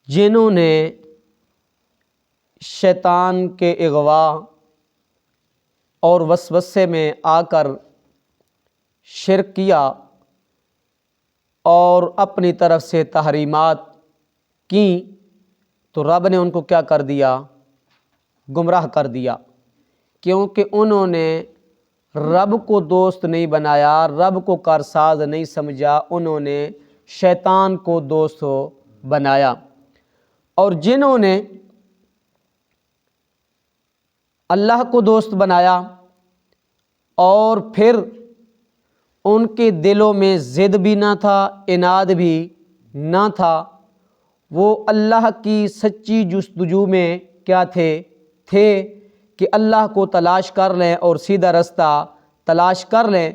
جنہوں نے شیطان کے اغوا اور وسوسے میں آ کر شرک کیا اور اپنی طرف سے تحریمات کیں، تو رب نے ان کو کیا کر دیا؟ گمراہ کر دیا، کیونکہ انہوں نے رب کو دوست نہیں بنایا، رب کو کارساز نہیں سمجھا، انہوں نے شیطان کو دوست بنایا۔ اور جنہوں نے اللہ کو دوست بنایا اور پھر ان کے دلوں میں ضد بھی نہ تھا، عناد بھی نہ تھا، وہ اللہ کی سچی جستجو میں کیا تھے کہ اللہ کو تلاش کر لیں اور سیدھا رستہ تلاش کر لیں،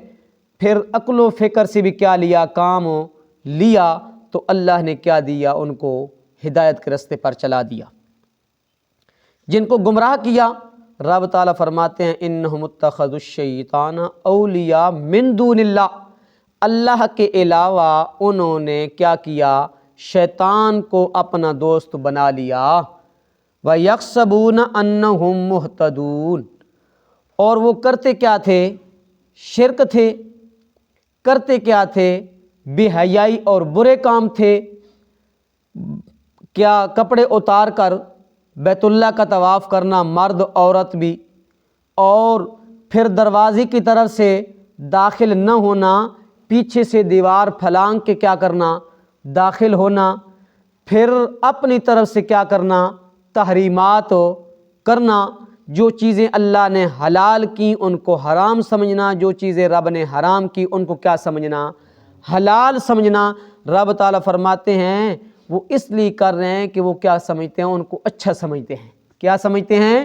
پھر عقل و فکر سے بھی کیا لیا؟ کام لیا، تو اللہ نے کیا دیا؟ ان کو ہدایت کے رستے پر چلا دیا۔ جن کو گمراہ کیا، رب تعالیٰ فرماتے ہیں انہم اتخذوا الشیطان اولیاء من دون اللہ، اللہ کے علاوہ انہوں نے کیا کیا؟ شیطان کو اپنا دوست بنا لیا۔ وَيَحْسَبُونَ أَنَّهُمْ مُهْتَدُونَ، اور وہ کرتے کیا تھے؟ شرک تھے، کرتے کیا تھے؟ بے حیائی اور برے کام تھے۔ کیا؟ کپڑے اتار کر بیت اللہ کا طواف کرنا، مرد عورت بھی، اور پھر دروازے کی طرف سے داخل نہ ہونا، پیچھے سے دیوار پھلانگ کے کیا کرنا؟ داخل ہونا، پھر اپنی طرف سے کیا کرنا؟ تحریمات کرنا، جو چیزیں اللہ نے حلال کی ان کو حرام سمجھنا، جو چیزیں رب نے حرام کی ان کو کیا سمجھنا؟ حلال سمجھنا۔ رب تعالیٰ فرماتے ہیں وہ اس لیے کر رہے ہیں کہ وہ کیا سمجھتے ہیں؟ ان کو اچھا سمجھتے ہیں۔ کیا سمجھتے ہیں؟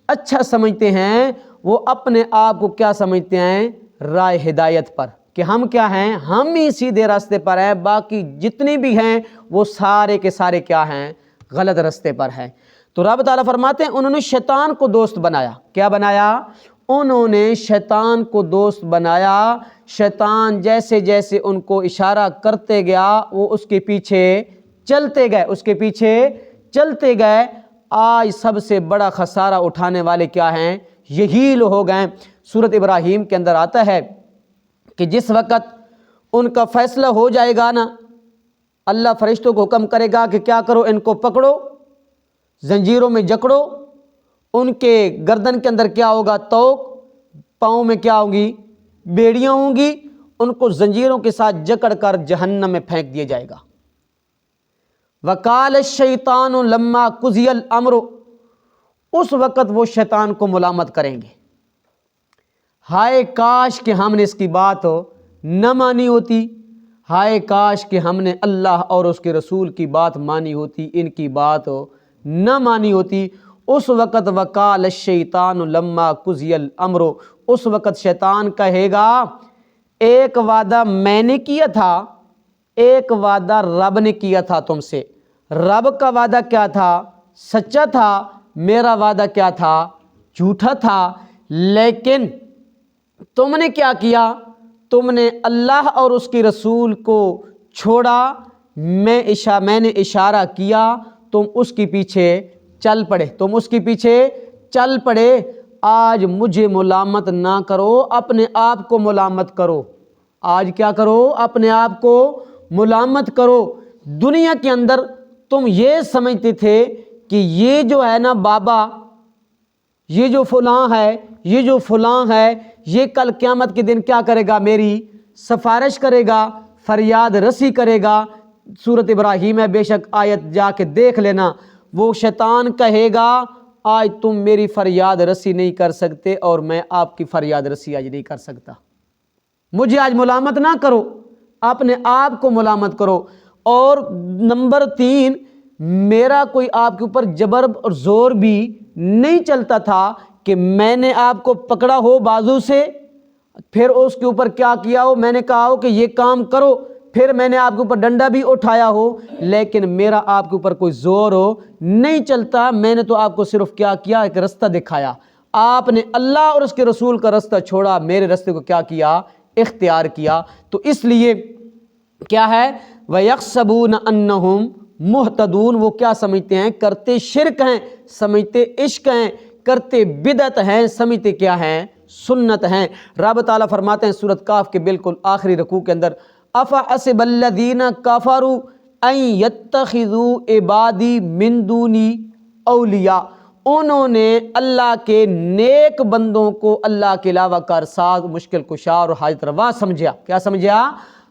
اچھا سمجھتے ہیں۔ وہ اپنے آپ کو کیا سمجھتے ہیں؟ راہ ہدایت پر، کہ ہم کیا ہیں؟ ہم ہی سیدھے راستے پر ہیں، باقی جتنی بھی ہیں وہ سارے کے سارے کیا ہیں؟ غلط راستے پر ہیں۔ تو رب تعالیٰ فرماتے ہیں انہوں نے شیطان کو دوست بنایا۔ کیا بنایا؟ انہوں نے شیطان کو دوست بنایا۔ شیطان جیسے جیسے ان کو اشارہ کرتے گیا وہ اس کے پیچھے چلتے گئے، اس کے پیچھے چلتے گئے۔ آج سب سے بڑا خسارہ اٹھانے والے کیا ہیں؟ یہی لوگ ہو گئے۔ سورۃ ابراہیم کے اندر آتا ہے کہ جس وقت ان کا فیصلہ ہو جائے گا نا، اللہ فرشتوں کو حکم کرے گا کہ کیا کرو؟ ان کو پکڑو، زنجیروں میں جکڑو، ان کے گردن کے اندر کیا ہوگا؟ توق، پاؤں میں کیا ہوں گی؟ بیڑیاں ہوں گی، ان کو زنجیروں کے ساتھ جکڑ کر جہنم میں پھینک دیا جائے گا۔ وقال الشیطان لما قضی الامر، اس وقت وہ شیطان کو ملامت کریں گے، ہائے کاش کہ ہم نے اس کی بات نہ مانی ہوتی، ہائے کاش کہ ہم نے اللہ اور اس کے رسول کی بات مانی ہوتی، ان کی بات نہ مانی ہوتی۔ اس وقت وقال الشیطان لما قضی الامر، اس وقت شیطان کہے گا ایک وعدہ میں نے کیا تھا، ایک وعدہ رب نے کیا تھا تم سے، رب کا وعدہ کیا تھا؟ سچا تھا، میرا وعدہ کیا تھا؟ جھوٹا تھا، لیکن تم نے کیا کیا؟ تم نے اللہ اور اس کے رسول کو چھوڑا، میں نے اشارہ کیا، تم اس کے پیچھے چل پڑے، تم اس کے پیچھے چل پڑے۔ آج مجھے ملامت نہ کرو، اپنے آپ کو ملامت کرو۔ آج کیا کرو؟ اپنے آپ کو ملامت کرو۔ دنیا کے اندر تم یہ سمجھتے تھے کہ یہ جو ہے نا بابا، یہ جو فلاں ہے، یہ جو فلاں ہے، یہ کل قیامت کے دن کیا کرے گا؟ میری سفارش کرے گا، فریاد رسی کرے گا۔ سورۃ ابراہیم ہے، بے شک آیت جا کے دیکھ لینا۔ وہ شیطان کہے گا آج تم میری فریاد رسی نہیں کر سکتے اور میں آپ کی فریاد رسی آج نہیں کر سکتا، مجھے آج ملامت نہ کرو، اپنے آپ کو ملامت کرو۔ اور نمبر 3، میرا کوئی آپ کے اوپر جبر اور زور بھی نہیں چلتا تھا کہ میں نے آپ کو پکڑا ہو بازو سے، پھر اس کے اوپر کیا کیا ہو، میں نے کہا ہو کہ یہ کام کرو، پھر میں نے آپ کے اوپر ڈنڈا بھی اٹھایا ہو، لیکن میرا آپ کے اوپر کوئی زور ہو نہیں چلتا۔ میں نے تو آپ کو صرف کیا کیا؟ ایک رستہ دکھایا۔ آپ نے اللہ اور اس کے رسول کا رستہ چھوڑا، میرے رستے کو کیا کیا؟ اختیار کیا۔ تو اس لیے کیا ہے؟ وَيَحْسَبُونَ أَنَّهُمْ محتدون وہ کیا سمجھتے ہیں؟ کرتے شرک ہیں، سمجھتے عشق ہیں، کرتے بدعت ہیں، سمجھتے کیا ہیں؟ سنت ہیں۔ رب تعالیٰ فرماتے ہیں سورۃ کاف کے بالکل آخری رکوع کے اندر افحسب الذین کفروا ان یتخذوا عبادی من دونی اولیاء، انہوں نے اللہ کے نیک بندوں کو اللہ کے علاوہ کارساز، مشکل کشا اور حاجت روا سمجھا۔ کیا سمجھا؟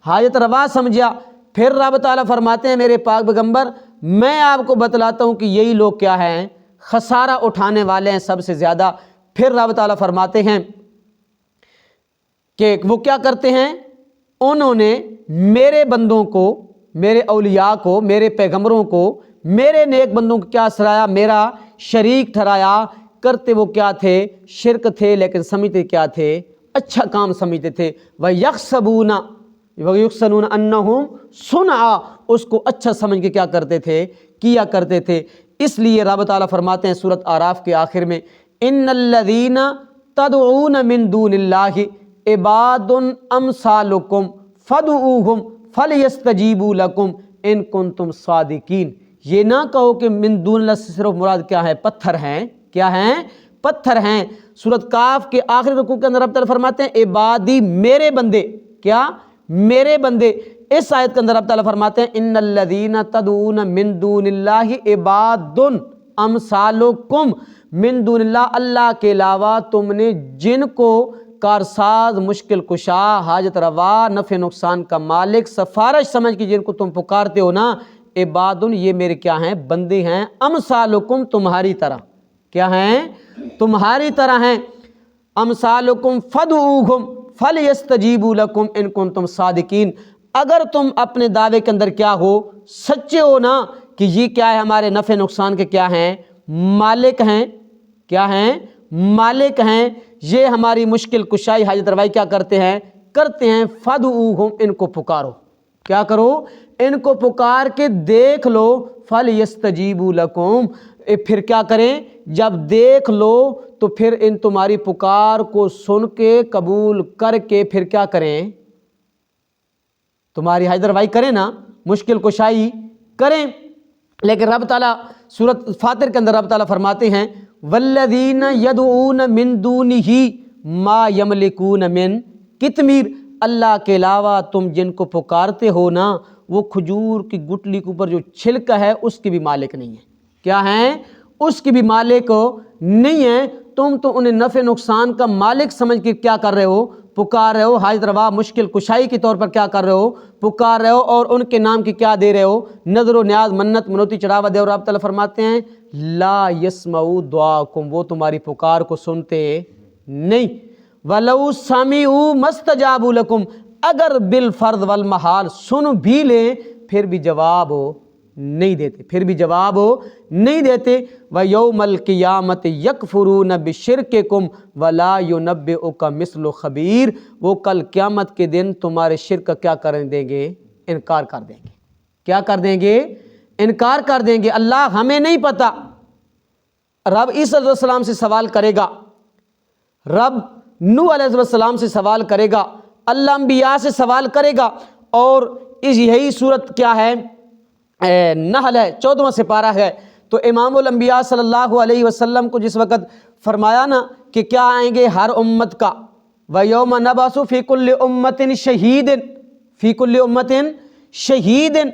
حاجت روا سمجھا۔ پھر رب تعالیٰ فرماتے ہیں میرے پاک پیغمبر میں آپ کو بتلاتا ہوں کہ یہی لوگ کیا ہیں؟ خسارہ اٹھانے والے ہیں سب سے زیادہ۔ پھر رب تعالیٰ فرماتے ہیں کہ وہ کیا کرتے ہیں؟ انہوں نے میرے بندوں کو، میرے اولیاء کو، میرے پیغمبروں کو، میرے نیک بندوں کو کیا سرایا؟ میرا شریک ٹھہرایا۔ کرتے وہ کیا تھے؟ شرک تھے، لیکن سمجھتے کیا تھے؟ اچھا کام سمجھتے تھے۔ وَيَحْسَبُونَ وَيُحْسِنُونَ أَنَّهُمْ صُنْعًا، اس کو اچھا سمجھ کے کیا کرتے تھے؟ کیا کرتے تھے۔ اس لیے رب تعالیٰ فرماتے ہیں سورۃ اعراف کے آخر میں ان الذین تدعون من دون اللہ عباد امثالکم فادعوہم فلیستجیبوا لکم ان کنتم صادقین۔ یہ نہ کہو کہ من دون اللہ سے صرف مراد کیا ہے؟ پتھر ہیں۔ کیا ہیں؟ پتھر ہیں۔ سورۃ کاف کے آخری رکوع کے اندر رب تعالیٰ فرماتے ہیں عبادی، میرے بندے۔ کیا؟ میرے بندے۔ اس آیت کے اندر رب تعالیٰ فرماتے ہیں ان الذین تدعون من دون اللہ عباد امثالکم، من دون اللہ، اللہ کے علاوہ تم نے جن کو کارساز، مشکل کشا، حاجت روا، نفع نقصان کا مالک، سفارش سمجھ کے جن کو تم پکارتے ہو نا، عبادن، یہ میرے کیا ہیں؟ بندے ہیں، امثالکم، تمہاری طرح۔ کیا ہیں؟ تمہاری طرح ہیں۔ امثالکم فادعوہم فلیستجیبوا لکم ان کنتم صادقین، اگر تم اپنے دعوے کے اندر کیا ہو؟ سچے ہو نا کہ یہ کیا ہے؟ ہمارے نفع نقصان کے کیا ہیں؟ مالک ہیں۔ کیا ہیں؟ مالک ہیں۔ یہ ہماری مشکل کشائی، حاجت روائی کیا کرتے ہیں؟ کرتے ہیں۔ فادعوہم، ان کو پکارو۔ کیا کرو؟ ان کو پکار کے دیکھ لو۔ فلیستجیبوا لکم، پھر کیا کریں؟ جب دیکھ لو تو پھر ان تمہاری پکار کو سن کے قبول کر کے پھر کیا کریں؟ تمہاری حاجت روائی کریں نا، مشکل کشائی کریں۔ لیکن رب تعالیٰ سورۃ فاطر کے اندر رب تعالیٰ فرماتے ہیں والذین یدعون من دونہ ما یملکون من قطمیر، اللہ کے علاوہ تم جن کو پکارتے ہو نا، وہ کھجور کی گٹلی کے اوپر جو چھلکا ہے اس کے بھی مالک نہیں ہے۔ کیا ہیں؟ اس کی بھی مالک نہیں ہے۔ تم تو انہیں نفع نقصان کا مالک سمجھ کے کیا کر رہے ہو؟ پکار رہے ہو، حاجت روا، مشکل کشائی کے طور پر کیا کر رہے ہو؟ پکار رہے ہو، اور ان کے نام کی کیا دے رہے ہو؟ نظر و نیاز، منت منوتی چڑھاوا دے۔ اور رب تعالیٰ فرماتے ہیں لا یسمعوا دعاکم، وہ تمہاری پکار کو سنتے نہیں۔ ولو سمعوا مستجابوا لکم، اگر بالفرض والمحال سن بھی لیں پھر بھی جواب نہیں دیتے، پھر بھی جواب نہیں دیتے۔ وَيَوْمَ الْقِيَامَةِ يَكْفُرُونَ بِشِرْكِكُمْ وَلَا يُنَبِّئُكَ مِثْلُ خَبِيرٍ، وہ کل قیامت کے دن تمہارے شرک کا کیا کر دیں گے؟ انکار کر دیں گے۔ کیا کر دیں گے؟ انکار کر دیں گے۔ اللہ ہمیں نہیں پتہ۔ رب عیسیٰ علیہ السلام سے سوال کرے گا، رب نوح علیہ السلام سے سوال کرے گا، اللہ انبیاء سے سوال کرے گا۔ اور یہی صورت کیا ہے؟ نحل ہے، 14واں سپارہ ہے۔ تو امام الانبیاء صلی اللہ علیہ وسلم کو جس وقت فرمایا نا کہ کیا آئیں گے ہر امت کا، وَيَوْمَ نَبْعَثُ فِي كُلِّ أُمَّةٍ شَهِيدٍ فِي كُلِّ أُمَّةٍ شَهِيدٍ،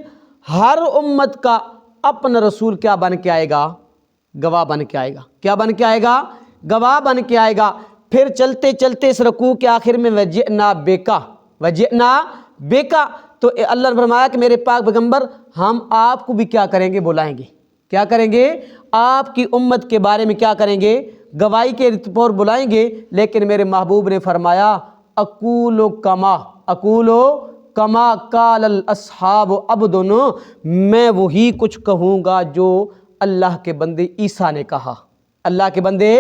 ہر امت کا اپنا رسول کیا بن کے آئے گا؟ گواہ بن کے آئے گا۔ کیا بن کے آئے گا؟ گواہ بن کے آئے گا۔ پھر چلتے چلتے اس رکوع کے آخر میں وَجِئْنَا بِكَ وَجِئْنَا بِكَ، تو اللہ نے فرمایا کہ میرے پاک پیغمبر ہم آپ کو بھی کیا کریں گے؟ بلائیں گے۔ کیا کریں گے؟ آپ کی امت کے بارے میں کیا کریں گے؟ گواہی کے طور بلائیں گے۔ لیکن میرے محبوب نے فرمایا اقول کما قال الاصحاب عبدن، میں وہی کچھ کہوں گا جو اللہ کے بندے عیسیٰ نے کہا۔ اللہ کے بندے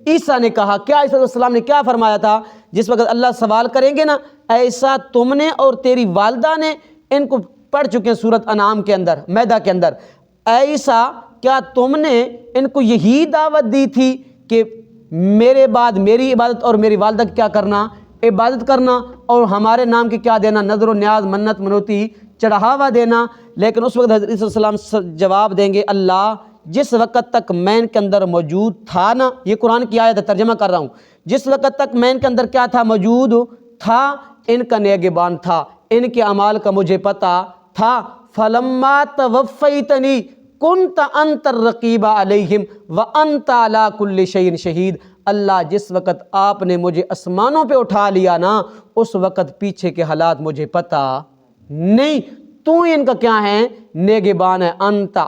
عیسیٰ نے کہا۔ کیا عیسیٰ علیہ السلام نے کیا فرمایا تھا؟ جس وقت اللہ سوال کریں گے نا، ایسا تم نے اور تیری والدہ نے، ان کو پڑھ چکے ہیں سورۃ انعام کے اندر، میدہ کے اندر، ایسا کیا تم نے ان کو یہی دعوت دی تھی کہ میرے بعد میری عبادت اور میری والدہ کی کیا کرنا؟ عبادت کرنا، اور ہمارے نام کی کیا دینا؟ نظر و نیاز، منت منوتی چڑھاوا دینا۔ لیکن اس وقت حضرت صلی اللہ علیہ وسلم جواب دیں گے اللہ جس وقت تک میں ان کے اندر موجود تھا نا، یہ قرآن کی آیت ہے، ترجمہ کر رہا ہوں، جس وقت تک میں ان کے اندر کیا تھا، موجود تھا، ان کا نگہبان تھا، ان کے اعمال کا مجھے پتہ تھا، فلما توفیتنی کنت انت الرقیب علیہم وانت علی کل شیء شہید، اللہ جس وقت آپ نے مجھے آسمانوں پہ اٹھا لیا نا، اس وقت پیچھے کے حالات مجھے پتہ نہیں، تو ان کا کیا ہے، نگہبان ہے، انت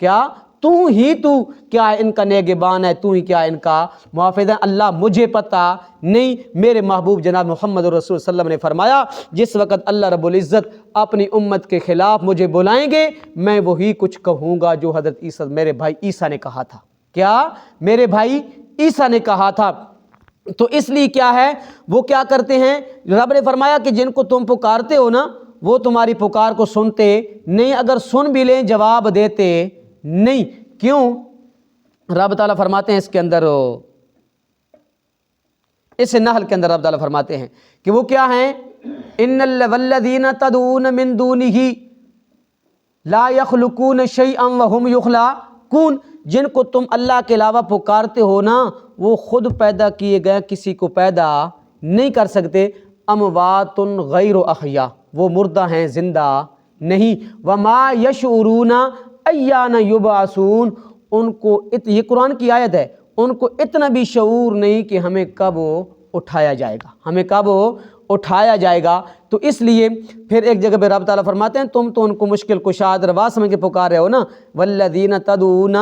کیا، تو ہی تو کیا ہے ان کا نگہبان ہے، تو ہی کیا ہے ان کا محافظ ہے، اللہ مجھے پتہ نہیں۔ میرے محبوب جناب محمد رسول صلی اللہ علیہ وسلم نے فرمایا جس وقت اللہ رب العزت اپنی امت کے خلاف مجھے بلائیں گے میں وہی کچھ کہوں گا جو حضرت عیسیٰ میرے بھائی عیسیٰ نے کہا تھا، کیا میرے بھائی عیسیٰ نے کہا تھا۔ تو اس لیے کیا ہے وہ کیا کرتے ہیں، رب نے فرمایا کہ جن کو تم پکارتے ہو نا وہ تمہاری پکار کو سنتے نہیں، اگر سن بھی لیں جواب دیتے نہیں، کیوں؟ رب تعالیٰ فرماتے ہیں اس کے اندر، اس نحل کے اندر رب تعالیٰ فرماتے ہیں کہ وہ کیا ہیں، ان والذین تدعون من دونہ لا یخلقون شیئا وهم یخلقون، جن کو تم اللہ کے علاوہ پکارتے ہو نا وہ خود پیدا کیے گئے کسی کو پیدا نہیں کر سکتے، اموات غیر احیاء، وہ مردہ ہیں زندہ نہیں، وما یشعرون ایان یبعثون، ان کو یہ قرآن کی آیت ہے، ان کو اتنا بھی شعور نہیں کہ ہمیں کب اٹھایا جائے گا، ہمیں کب اٹھایا جائے گا۔ تو اس لیے پھر ایک جگہ پہ رب تعالیٰ فرماتے ہیں تم تو ان کو مشکل کشاد روا سمجھ کے پکار رہے ہو نا، والذین تدعون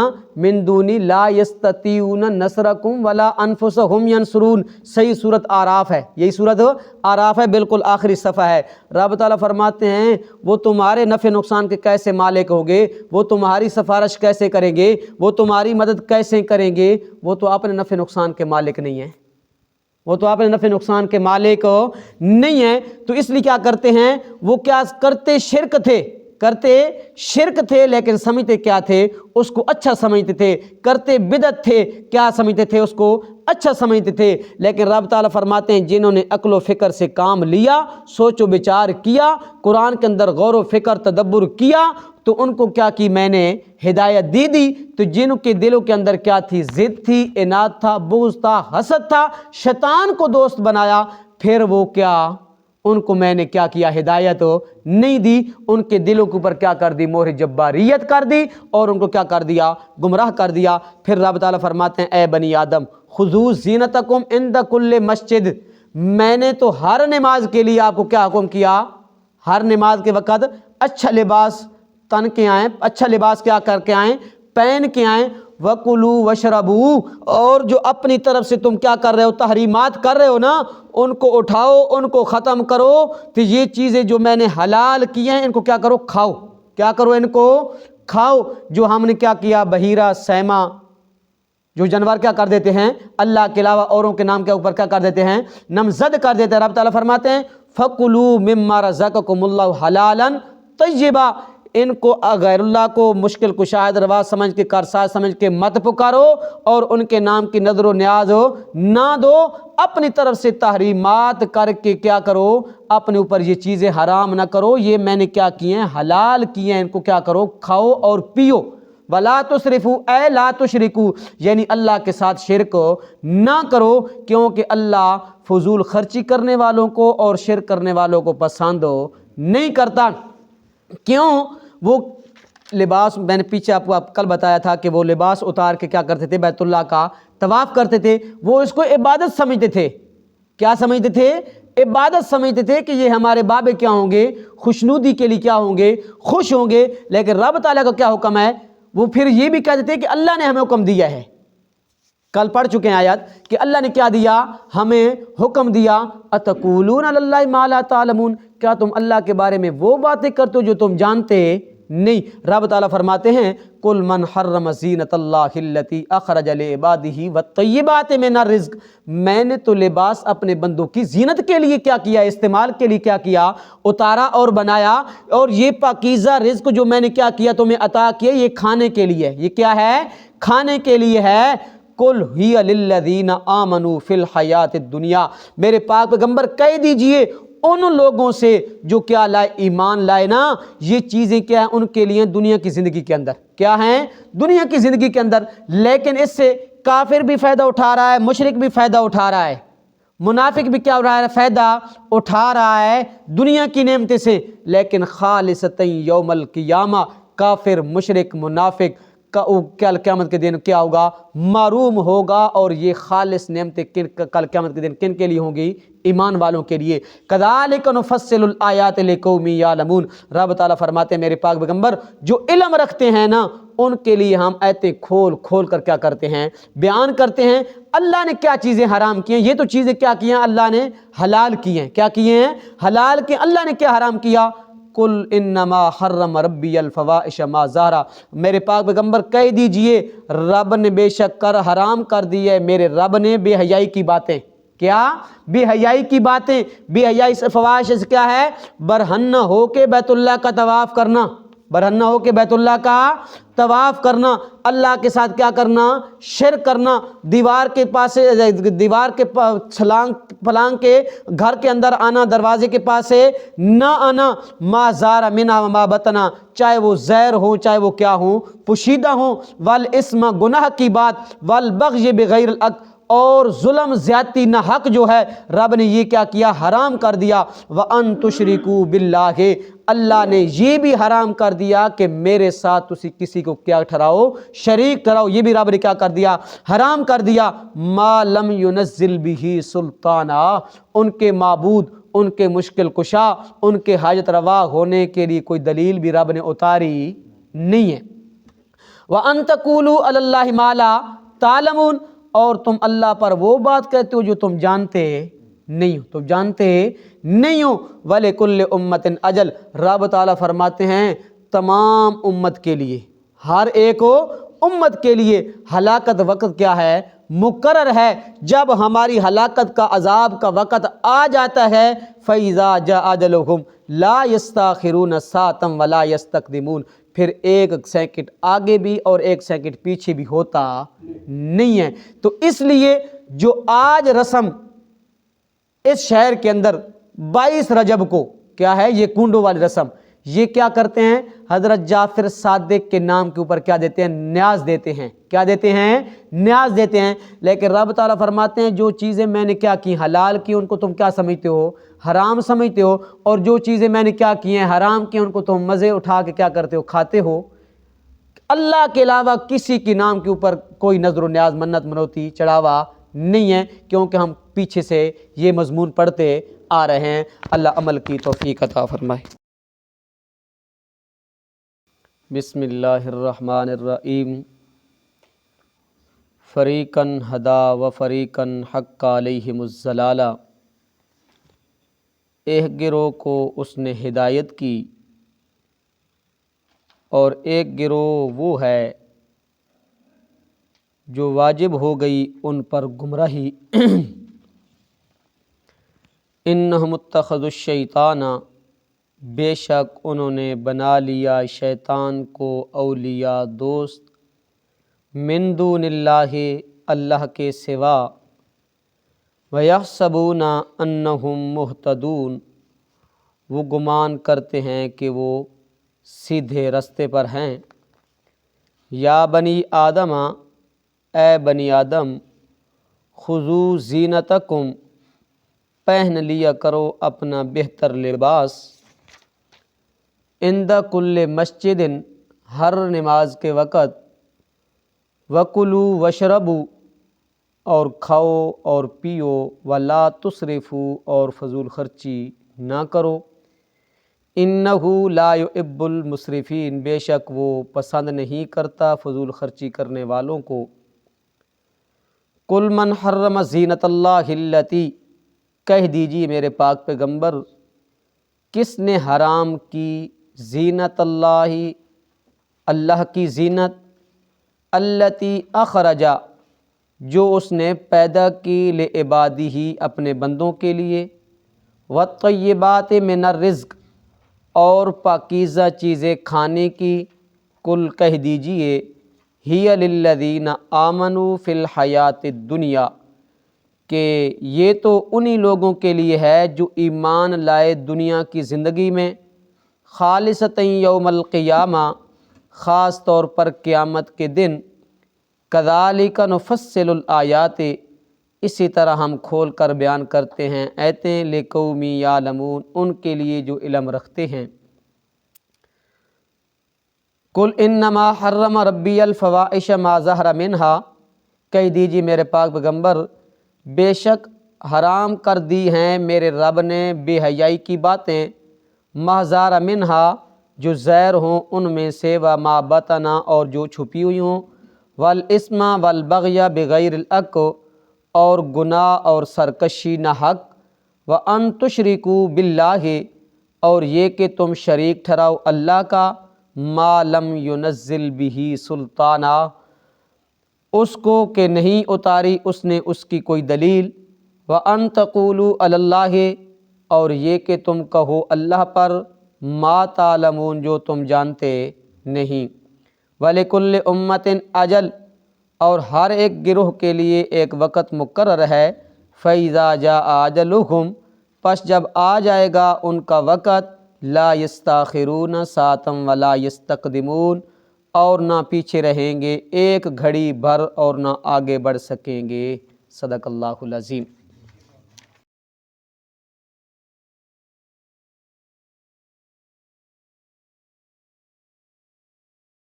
من دونی لا یستطیعون نصرکم ولا انفسہم ینصرون، صحیح صورت آراف ہے، یہی صورت آراف ہے، بالکل آخری صفحہ ہے۔ رب تعالیٰ فرماتے ہیں وہ تمہارے نفع نقصان کے کیسے مالک ہوگے، وہ تمہاری سفارش کیسے کریں گے، وہ تمہاری مدد کیسے کریں گے، وہ تو اپنے نفع نقصان کے مالک نہیں ہیں، وہ تو اپنے نفع نقصان کے مالک نہیں ہیں۔ تو اس لیے کیا کرتے ہیں، وہ کیا کرتے، کرتے شرک تھے لیکن سمجھتے کیا تھے، اس کو اچھا سمجھتے تھے، کرتے بدعت تھے، کیا سمجھتے تھے، اس کو اچھا سمجھتے تھے۔ لیکن رب تعالیٰ فرماتے ہیں جنہوں نے عقل و فکر سے کام لیا، سوچ و بچار کیا، قرآن کے اندر غور و فکر تدبر کیا، تو ان کو کیا کی میں نے ہدایت دی۔ تو جن کے دلوں کے اندر کیا تھی، ضد تھی، اناد تھا، بغض تھا، حسد تھا، شیطان کو دوست بنایا، پھر وہ کیا، ان کو میں نے کیا کیا، ہدایت نہیں دی، ان کے دلوں کے اوپر کیا کر دی، مہر جباریت کر دی، اور ان کو کیا کر دیا، گمراہ کر دیا۔ پھر رب تعالیٰ فرماتے ہیں اے بنی آدم خذوا زینتکم عند کل مسجد، میں نے تو ہر نماز کے لیے آپ کو کیا حکم کیا، ہر نماز کے وقت اچھا لباس تن کے آئیں، اچھا لباس کیا کر کے آئیں، پہن کے آئیں، وَكُلُوا وَاشْرَبُوا، اور جو اپنی طرف سے تم کیا کر رہے ہو، تحریمات کر رہے ہو نا، ان کو اٹھاؤ، ان کو ختم کرو، تو یہ چیزیں جو میں نے حلال کی ہیں ان کو کیا کرو، کھاؤ، کیا کرو، ان کو کھاؤ۔ جو ہم نے کیا کیا، بحیرہ سیما جو جانور کیا کر دیتے ہیں، اللہ کے علاوہ اوروں کے نام کے اوپر کیا کر دیتے ہیں، نمزد کر دیتے ہیں۔ رب تعالیٰ فرماتے ہیں فَكُلُوا مِمَّا رَزَقَكُمُ اللَّهُ حَلَالًا طَيِّبًا، ان کو غیر اللہ کو مشکل کشاد روا سمجھ کے، کارساز سمجھ کے مت پکارو، اور ان کے نام کی نظر و نیاز نہ دو، اپنی طرف سے تحریمات کر کے کیا کرو، اپنے اوپر یہ چیزیں حرام نہ کرو، یہ میں نے کیا کیے ہیں، حلال کیے ہیں، ان کو کیا کرو، کھاؤ اور پیو۔ وَلَا تُسْرِفُوا، اے لا تشرکو، یعنی اللہ کے ساتھ شرک نہ کرو، کیونکہ اللہ فضول خرچی کرنے والوں کو اور شرک کرنے والوں کو پسند نہیں کرتا۔ کیوں؟ وہ لباس، میں نے پیچھے آپ کو کل بتایا تھا کہ وہ لباس اتار کے کیا کرتے تھے، بیت اللہ کا طواف کرتے تھے، وہ اس کو عبادت سمجھتے تھے، کیا سمجھتے تھے، عبادت سمجھتے تھے کہ یہ ہمارے بابے کیا ہوں گے، خوشنودی کے لیے کیا ہوں گے، خوش ہوں گے۔ لیکن رب تعالیٰ کا کیا حکم ہے، وہ پھر یہ بھی کہتے تھے کہ اللہ نے ہمیں حکم دیا ہے، کل پڑھ چکے ہیں آیات کہ اللہ نے کیا دیا، ہمیں حکم دیا، اتقولون علی اللہ ما لا تعلمون، کیا تم اللہ کے بارے میں وہ باتیں کرتے ہو جو تم جانتے نہیں۔ رب تعالیٰ فرماتے ہیں قل من حرم زینت اللہ التی اخرج لعبادہ والطیبات من الرزق، میں نے تو لباس اپنے بندوں کی زینت کے لیے کیا کیا، استعمال کے لیے کیا کیا، اتارا اور بنایا، اور یہ پاکیزہ رزق جو میں نے کیا کیا تمہیں عطا کیا، یہ کھانے کے لیے، یہ کیا ہے، کھانے کے لیے ہے۔ قل ہی للذین آمنوا فی الحیات الدنیا، میرے پاک پیغمبر کہہ دیجئے ان لوگوں سے جو کیا لائے، ایمان لائے نا۔ یہ چیزیں کیا ہیں ان کے لیے دنیا کی زندگی کے اندر، کیا ہیں دنیا کی زندگی کے اندر، لیکن اس سے کافر بھی فائدہ اٹھا رہا ہے، مشرک بھی فائدہ اٹھا رہا ہے، منافق بھی کیا ہو رہا ہے، فائدہ اٹھا رہا ہے دنیا کی نعمتیں سے، لیکن خالصتاً یوم القیامہ کافر مشرک منافق کل قیامت کے دن کیا ہوگا، محروم ہوگا۔ اور یہ خالص نعمتیں کل قیامت کے دن کن کے لیے ہوں گی، ایمان والوں کے لیے۔ کذالک نفصل الآیات لقوم یعلمون، رب تعالیٰ فرماتے ہیں میرے پاک پیغمبر جو علم رکھتے ہیں نا ان کے لیے ہم آیتیں کھول کھول کر کیا کرتے ہیں، بیان کرتے ہیں۔ اللہ نے کیا چیزیں حرام کی ہیں، یہ تو چیزیں کیا کی ہیں، اللہ نے حلال کی ہیں، کیا کیے ہیں، حلال کی۔ اللہ نے کیا حرام کیا، قل انما حرم ربی الفواحش ما ظہر، میرے پاک پیغمبر کہہ دیجئے رب نے بے شک کر حرام کر دی ہے، میرے رب نے بے حیائی کی باتیں، کیا بے حیائی کی باتیں۔ بے حیائی سے فواحش سے کیا ہے، برہنہ ہو کے بیت اللہ کا طواف کرنا، برہنہ ہو کے بیت اللہ کا طواف کرنا، اللہ کے ساتھ کیا کرنا، شرک کرنا، دیوار کے پاس، دیوار کے پلانگ کے گھر کے اندر آنا، دروازے کے پاس سے نہ آنا، ما زار منا ما بطنا، چاہے وہ زہر ہو چاہے وہ کیا ہوں پوشیدہ ہوں، والاسم گناہ کی بات، والبغی بغیر الحق، اور ظلم زیادتی نہ حق جو ہے رب نے یہ کیا کیا، حرام کر دیا۔ وَأَن تُشْرِكُوا بِاللَّهِ، اللہ نے یہ بھی حرام کر دیا کہ میرے ساتھ تسی کسی کو کیا ٹھہراؤ، شریک ٹھہراؤ، یہ بھی رب نے کیا کر دیا، حرام کر دیا۔ مَا لَمْ يُنَزِّلْ بِهِ سُلْطَانًا، ان کے معبود، ان کے مشکل کشا، ان کے حاجت روا ہونے کے لیے کوئی دلیل بھی رب نے اتاری نہیں ہے۔ وَأَن تَقُولُوا عَلَى اللَّهِ مَا لَا تَعْلَمُونَ، اور تم اللہ پر وہ بات کہتے ہو جو تم جانتے نہیں ہو، تم جانتے نہیں ہو۔ وَلِكُلِّ أُمَّةٍ أَجَلٌ، رب تعالیٰ فرماتے ہیں تمام امت کے لیے، ہر ایک امت کے لیے ہلاکت وقت کیا ہے، مقرر ہے۔ جب ہماری ہلاکت کا عذاب کا وقت آ جاتا ہے، فَإِذَا جَاءَ أَجَلُهُمْ لَا يَسْتَأْخِرُونَ سَاعَةً وَلَا يَسْتَقْدِمُونَ، پھر ایک سیکنڈ آگے بھی اور ایک سیکنڈ پیچھے بھی ہوتا نہیں ہے۔ تو اس لیے جو آج رسم اس شہر کے اندر 22 رجب کو کیا ہے، یہ کنڈوں والی رسم، یہ کیا کرتے ہیں، حضرت جعفر صادق کے نام کے اوپر کیا دیتے ہیں، نیاز دیتے ہیں، کیا دیتے ہیں، نیاز دیتے ہیں۔ لیکن رب تعالیٰ فرماتے ہیں جو چیزیں میں نے کیا کی، حلال کی، ان کو تم کیا سمجھتے ہو، حرام سمجھتے ہو، اور جو چیزیں میں نے کیا کی ہیں، حرام کی، ان کو تم مزے اٹھا کے کیا کرتے ہو، کھاتے ہو۔ اللہ کے علاوہ کسی کے نام کے اوپر کوئی نظر و نیاز، منت منوتی، چڑھاوا نہیں ہے، کیونکہ ہم پیچھے سے یہ مضمون پڑھتے آ رہے ہیں۔ اللہ عمل کی توفیق عطا فرمائے۔ بسم اللہ الرحمن الرحیم۔ فریقاً ہدا و فریقاً حق علیہم الضلالہ، ایک گروہ کو اس نے ہدایت کی اور ایک گروہ وہ ہے جو واجب ہو گئی ان پر گمراہی۔ انہم اتخذوا الشیطان، بے شک انہوں نے بنا لیا شیطان کو اولیاء دوست، من دون اللہ، اللہ کے سوا، وَيَحْسَبُونَ أَنَّهُمْ مُهْتَدُونَ، وہ گمان کرتے ہیں کہ وہ سیدھے رستے پر ہیں۔ یا بنی آدم، اے بنی آدم، خذوا زینتکم، پہن لیا کرو اپنا بہتر لباس، عند کل مسجد، ہر نماز کے وقت، وَكُلُوا وَاشْرَبُوا، اور کھاؤ اور پیو، وَلَا تُسْرِفُوا، اور فضول خرچی نہ کرو، إِنَّهُ لَا يُحِبُّ الْمُسْرِفِينَ، بے شک وہ پسند نہیں کرتا فضول خرچی کرنے والوں کو۔ قُلْ مَنْ حَرَّمَ زِینَةَ اللَّهِ الَّتِی، کہہ دیجیے میرے پاک پیغمبر کس نے حرام کی زینت اللہ، اللہ کی زینت، التی اخرج، جو اس نے پیدا کی، لعبادہ، اپنے بندوں کے لیے، والطیبات من الرزق، اور پاکیزہ چیزیں کھانے کی، کل کہہ دیجئے، ہی للذین آمنوا فی الحیات الدنیا، کہ یہ تو انہی لوگوں کے لیے ہے جو ایمان لائے دنیا کی زندگی میں، خالصتاً یوم القیامہ، خاص طور پر قیامت کے دن، کذالک نفصل الآیات، اسی طرح ہم کھول کر بیان کرتے ہیں آیتیں، لقوم یعلمون، ان کے لیے جو علم رکھتے ہیں۔ قل انما حرم ربی الفواحش ما ظہر منہا، کہہ دیجیے میرے پاک پیغمبر، بے شک حرام کر دی ہیں میرے رب نے بے حیائی کی باتیں، ما ظہر منہا، جو ظاہر ہوں ان میں سے، وما بطنا، اور جو چھپی ہوئی ہوں، والاسم والبغی بغیر الحق، اور گناہ اور سرکشی نہ حق، وان تشرکوا باللہ، اور یہ کہ تم شریک ٹھہراؤ اللہ کا، ما لم ینزل بہ سلطانہ، اس کو کہ نہیں اتاری اس نے اس کی کوئی دلیل، وان تقولوا علی اللہ، اور یہ کہ تم کہو اللہ پر، ما تعلمون، جو تم جانتے نہیں، وَلِكُلِّ أُمَّةٍ اجل، اور ہر ایک گروہ کے لیے ایک وقت مقرر ہے، فَإِذَا جَاءَ أَجَلُهُمْ، پس جب آ جائے گا ان کا وقت، لا يستاخرون ساعة ولا يستقدمون، اور نہ پیچھے رہیں گے ایک گھڑی بھر اور نہ آگے بڑھ سکیں گے۔ صدق اللہ العظیم۔